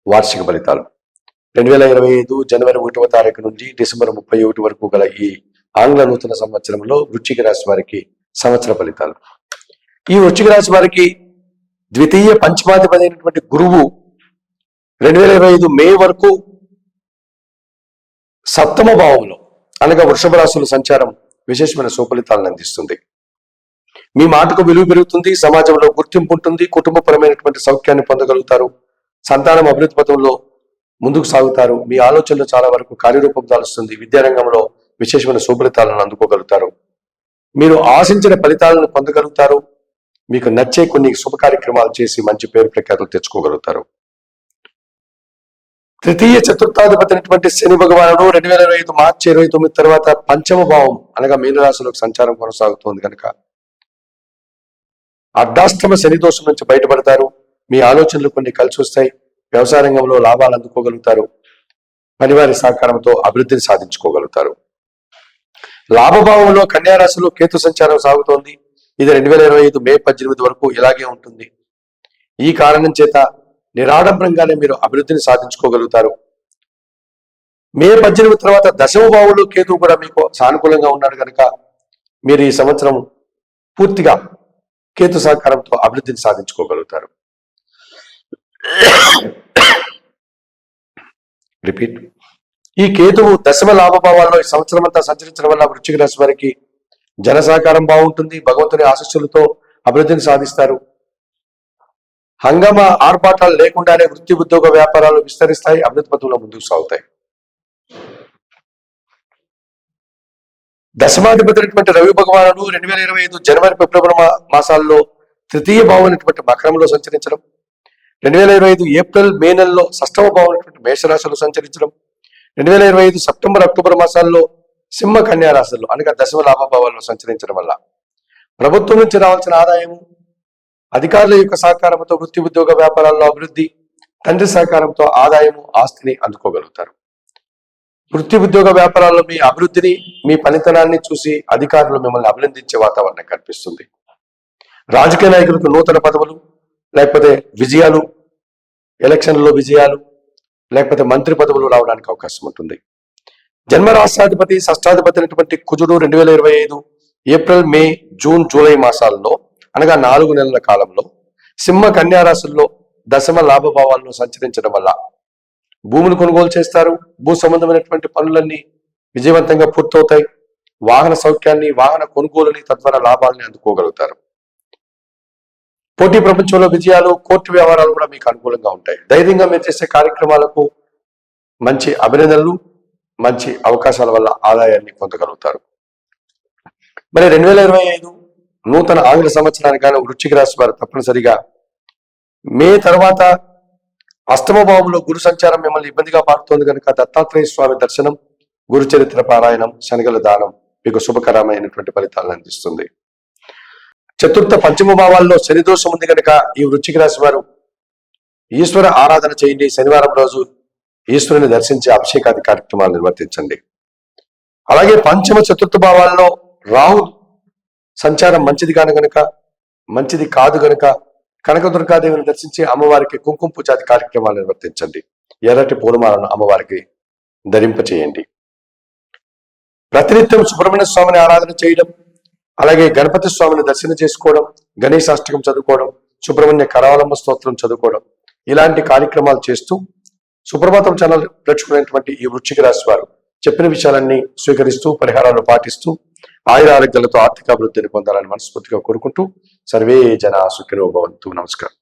వార్షిక ఫలితాలు 2025 జనవరి 1వ తారీఖు నుంచి డిసెంబర్ 31 వరకు గల ఈ ఆంగ్ల నూతన సంవత్సరంలో వృశ్చిక రాశి వారికి సంవత్సర ఫలితాలు. ఈ వృశ్చిక రాశి వారికి ద్వితీయ పంచమాధిపతి అయినటువంటి గురువు 2025 మే వరకు సప్తమ భావంలో అనగా వృషభ రాశుల సంచారం విశేషమైన సుఫలితాలను అందిస్తుంది. మీ మాటకు విలువ పెరుగుతుంది, సమాజంలో గుర్తింపు ఉంటుంది, కుటుంబపరమైనటువంటి సౌఖ్యాన్ని పొందగలుగుతారు, సంతానం అభివృద్ధి పథంలో ముందుకు సాగుతారు, మీ ఆలోచనలు చాలా వరకు కార్యరూపం దాలుస్తుంది, విద్యారంగంలో విశేషమైన సుఫలితాలను అందుకోగలుగుతారు, మీరు ఆశించిన ఫలితాలను పొందగలుగుతారు, మీకు నచ్చే కొన్ని శుభ కార్యక్రమాలు చేసి మంచి పేరు ప్రఖ్యాతులు తెచ్చుకోగలుగుతారు. తృతీయ చతుర్థాధిపతి అయినటువంటి శని భగవానుడు 2025 మార్చి 29 తర్వాత పంచమ భావం అనగా మీనరాశిలోకి సంచారం కొనసాగుతోంది కనుక అర్ధాష్టమ శని దోషం నుంచి బయటపడతారు, మీ ఆలోచనలు కొన్ని కలిసి వస్తాయి, వ్యవసాయ రంగంలో లాభాలు అందుకోగలుగుతారు, పనివారి సహకారంతో అభివృద్ధిని సాధించుకోగలుగుతారు. లాభభావంలో కన్యారాశిలో కేతు సంచారం సాగుతోంది. ఇది 2025 మే 18 వరకు ఇలాగే ఉంటుంది. ఈ కారణం చేత నిరాడంబరంగానే మీరు అభివృద్ధిని సాధించుకోగలుగుతారు. మే 18 తర్వాత దశమ భావంలో కేతువు కూడా మీకు సానుకూలంగా ఉన్నాడు కనుక మీరు ఈ సంవత్సరం పూర్తిగా కేతు సహకారంతో అభివృద్ధిని సాధించుకోగలుగుతారు. రిపీట్. ఈ కేతువు దశమ లాభభావాల్లో ఈ సంవత్సరం అంతా సంచరించడం వల్ల వృశ్చిక రాశి వారికి జన సహకారం బాగుంటుంది, భగవంతుని ఆశీస్సులతో అభివృద్ధిని సాధిస్తారు. హంగామ ఆర్భాటాలు లేకుండానే వృత్తి ఉద్యోగ వ్యాపారాలు విస్తరిస్తాయి, అభివృద్ధి పథంలో ముందుకు సాగుతాయి. దశమాధిపతి రవి భగవానుడు 2025 జనవరి ఫిబ్రవరి మాసాల్లో తృతీయ భావం అయినటువంటి మకరంలో సంచరించడం, 2025 ఏప్రిల్ మే నెలలో షష్టమ భావం అయినటువంటి మేషరాశిలో సంచరించడం, 2025 సెప్టెంబర్ అక్టోబర్ మాసాల్లో సింహ కన్యా రాశుల్లో అనగా దశమ లాభభావాల్లో సంచరించడం వల్ల ప్రభుత్వం నుంచి రావాల్సిన ఆదాయము, అధికారుల యొక్క సహకారంతో వృత్తి ఉద్యోగ వ్యాపారాల్లో అభివృద్ధి, తండ్రి సహకారంతో ఆదాయము ఆస్తిని అందుకోగలుగుతారు. వృత్తి ఉద్యోగ వ్యాపారాల్లో మీ అభివృద్ధిని, మీ పనితనాన్ని చూసి అధికారులు మిమ్మల్ని అభినందించే వాతావరణం కనిపిస్తుంది. రాజకీయ నాయకులకు నూతన పదవులు, లేకపోతే విజయాలు, ఎలక్షన్లలో విజయాలు, లేకపోతే మంత్రి పదవులు రావడానికి అవకాశం ఉంటుంది. జన్మరాష్ట్రాధిపతి షష్టాధిపతి అయినటువంటి కుజుడు 2025 ఏప్రిల్ మే జూన్ జూలై మాసాల్లో అనగా 4 నెలల కాలంలో సింహ కన్యా రాశుల్లో దశమ లాభభావాల్లో సంచరించడం వల్ల భూములు కొనుగోలు చేస్తారు, భూ సంబంధమైనటువంటి పనులన్నీ విజయవంతంగా పూర్తవుతాయి, వాహన సౌఖ్యాన్ని, వాహన కొనుగోలుని, తద్వారా లాభాలని అందుకోగలుగుతారు. పోటీ ప్రపంచంలో విజయాలు, కోర్టు వ్యవహారాలు కూడా మీకు అనుకూలంగా ఉంటాయి. ధైర్యంగా మీరు చేసే కార్యక్రమాలకు మంచి అభినందనలు, మంచి అవకాశాల వల్ల ఆదాయాన్ని పొందగలుగుతారు. మరి 2025 నూతన ఆంగ్ల సంవత్సరానికి కానీ వృశ్చిక రాశి వారు తప్పనిసరిగా మే తర్వాత అష్టమ భావంలో గురు సంచారం మిమ్మల్ని ఇబ్బందిగా మారుతోంది కనుక దత్తాత్రేయ స్వామి దర్శనం, గురు చరిత్ర పారాయణం, శనగల దానం మీకు శుభకరమైనటువంటి ఫలితాలను అందిస్తుంది. చతుర్థ పంచమ భావాల్లో శని దోషం ఉంది కనుక ఈ వృశ్చిక రాశి వారు ఈశ్వర ఆరాధన చేయండి. శనివారం రోజు ఈశ్వరుని దర్శించి అభిషేకాది కార్యక్రమాలు నిర్వర్తించండి. అలాగే పంచమ చతుర్థ భావాల్లో రాహు సంచారం మంచిది కాదు గనుక కనకదుర్గాదేవిని దర్శించి అమ్మవారికి కుంకుమ పూజాది కార్యక్రమాలు నిర్వర్తించండి. ఎర్రటి పూలమాలను అమ్మవారికి ధరింపచేయండి. ప్రతినిత్యం సుబ్రహ్మణ్య స్వామిని ఆరాధన చేయడం, అలాగే గణపతి స్వామిని దర్శనం చేసుకోవడం, గణేశాష్టకం చదువుకోవడం, సుబ్రహ్మణ్య కరావలంబ స్తోత్రం చదువుకోవడం, ఇలాంటి కార్యక్రమాలు చేస్తూ సుప్రభాతం ఛానల్ ప్రేక్షకులైనటువంటి ఈ వృశ్చిక రాశి వారు చెప్పిన విషయాలన్నీ స్వీకరిస్తూ పరిహారాలు పాటిస్తూ ఆయుర ఆరోగ్యాలతో ఆర్థిక అభివృద్ధిని పొందాలని మనస్ఫూర్తిగా కోరుకుంటూ సర్వే జనా సుఖినో భవంతు. నమస్కారం.